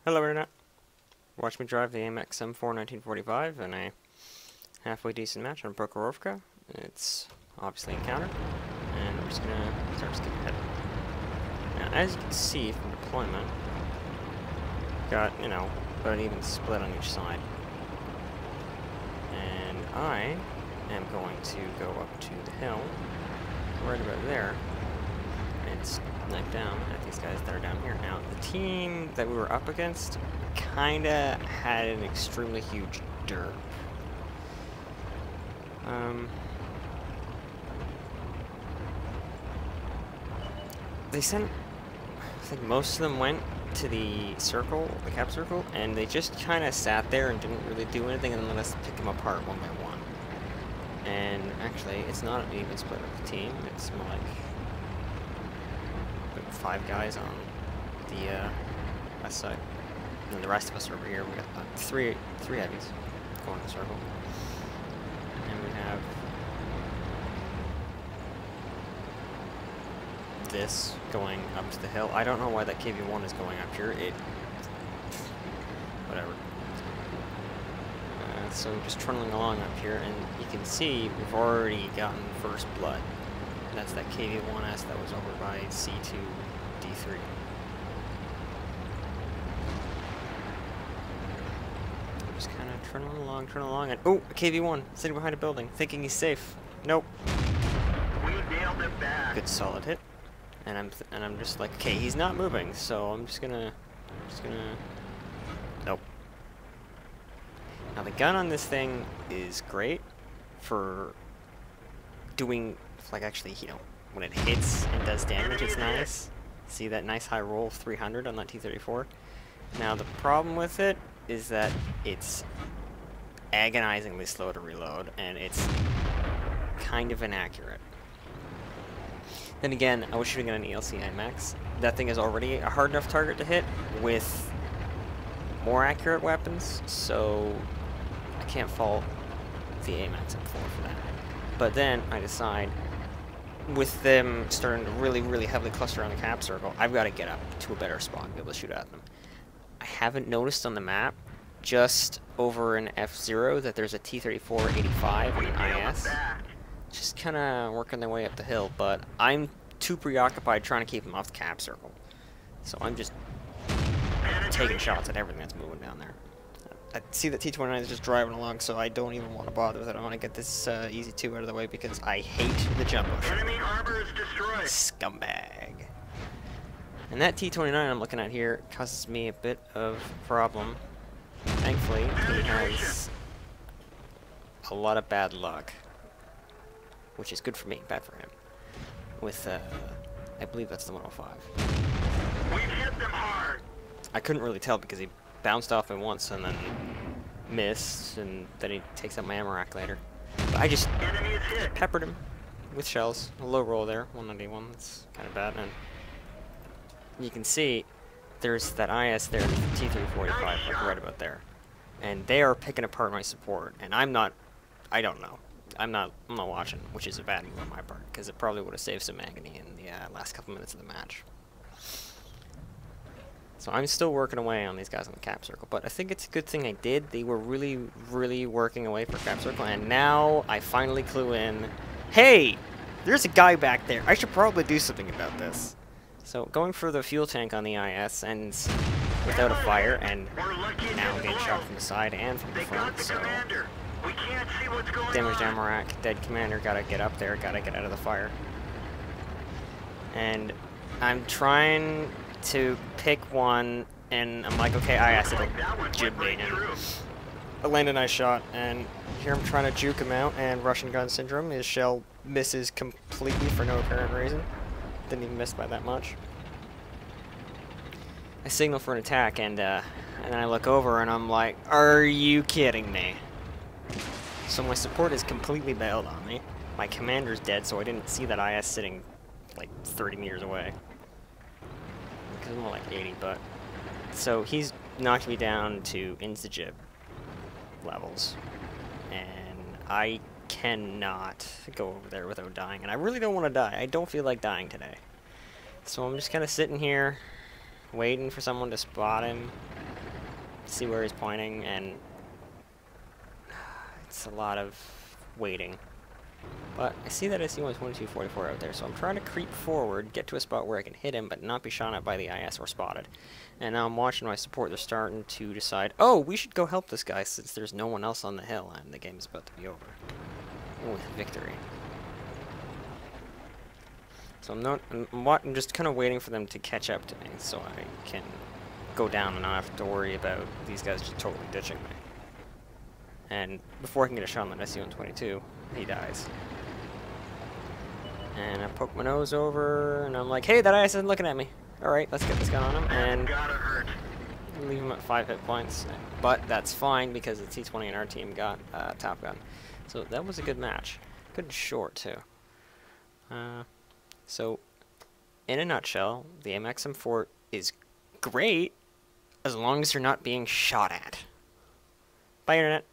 Hello Internet. Watch me drive the AMX M4 1945 in a halfway decent match on Prohorvka. It's obviously encounter, and we're just gonna start skipping ahead. Now, as you can see from deployment, got, about an even split on each side. And I am going to go up to the hill, right about there, and snipe down at these guys that are down here. Now, the team that we were up against kinda had an extremely huge derp. They sent, I think most of them went to the circle, the cap circle, and they just kind of sat there and didn't really do anything and let us pick them apart one by one. And actually, it's not an even split of the team, it's more like 5 guys on the west side. And then the rest of us are over here. We got three heavies going in the circle. And we have this going up to the hill. I don't know why that KV-1 is going up here. Whatever. So just trundling along up here, and you can see we've already gotten first blood. That's that KV-1S that was over by C2D3. I'm just kind of trundling along, and oh, a KV-1 sitting behind a building, thinking he's safe. Nope. We nailed it back. Good solid hit. And I'm just like, okay, he's not moving, so I'm just gonna, nope. Now the gun on this thing is great for doing, like, actually, when it hits and does damage, it's nice. See that nice high roll of 300 on that T-34? Now the problem with it is that it's agonizingly slow to reload, and it's kind of inaccurate. Then again, I was shooting at an ELC AMX. That thing is already a hard enough target to hit with more accurate weapons, so I can't fault the AMX M4 for that. But then I decide, with them starting to really, really heavily cluster on the cap circle, I've got to get up to a better spot and be able to shoot at them. I haven't noticed on the map, just over in F0, that there's a T-34-85 and an IS. Just kind of working their way up the hill, but I'm too preoccupied trying to keep them off the cap circle. So I'm just taking shots at everything that's moving down there. I see that T-29 is just driving along, so I don't even want to bother with it. I want to get this easy 2 out of the way because I hate the jumbo shot. Enemy armor is destroyed. Scumbag. And that T-29 I'm looking at here causes me a bit of problem. Thankfully, he has a lot of bad luck, which is good for me, bad for him. With, I believe that's the 105. We've hit them hard. I couldn't really tell because he bounced off me once and then missed, and then he takes out my ammo rack later. But I just Enemy is hit. peppered him with shells. A low roll there, 191, that's kind of bad. And you can see there's that IS there, the T-345, like right about there. And they are picking apart my support, and I don't know. I'm not watching, which is a bad move on my part, because it probably would have saved some agony in the last couple minutes of the match. So I'm still working away on these guys on the cap circle, but I think it's a good thing I did. They were really, really working away for cap circle, and now I finally clue in, hey, there's a guy back there. I should probably do something about this. So going for the fuel tank on the IS ends without a fire, and now I'm getting shot from the side and from the front, so We can't see what's going damaged on. ammo rack, dead commander, gotta get up there, gotta get out of the fire. And I'm trying to pick one, and I'm like, okay, IS, it'll jib me. And I land a nice shot, and here I'm trying to juke him out, and Russian gun syndrome, his shell misses completely for no apparent reason. Didn't even miss by that much. I signal for an attack, and I look over, and I'm like, are you kidding me? So my support is completely bailed on me. My commander's dead, so I didn't see that IS sitting like 30 meters away. Because more like 80, but... So he's knocked me down to insta-jib levels. And I cannot go over there without dying. And I really don't want to die. I don't feel like dying today. So I'm just kind of sitting here, waiting for someone to spot him. see where he's pointing, and it's a lot of waiting. But I see that I see 122.44 out there, so I'm trying to creep forward, get to a spot where I can hit him, but not be shot at by the IS or spotted. And now I'm watching my support. They're starting to decide, oh, we should go help this guy since there's no one else on the hill, and the game is about to be over with victory. So I'm just kind of waiting for them to catch up to me, so I can go down and not have to worry about these guys just totally ditching me. And before I can get a shot on that SU-122, he dies. And I poke my nose over, and I'm like, hey, that IS isn't looking at me. Alright, let's get this gun on him, and Gotta hurt. leave him at 5 hit points. But that's fine, because the T-20 in our team got Top Gun. So that was a good match. Good and short, too. So, in a nutshell, the AMX M4 is great, as long as you're not being shot at. Bye, Internet.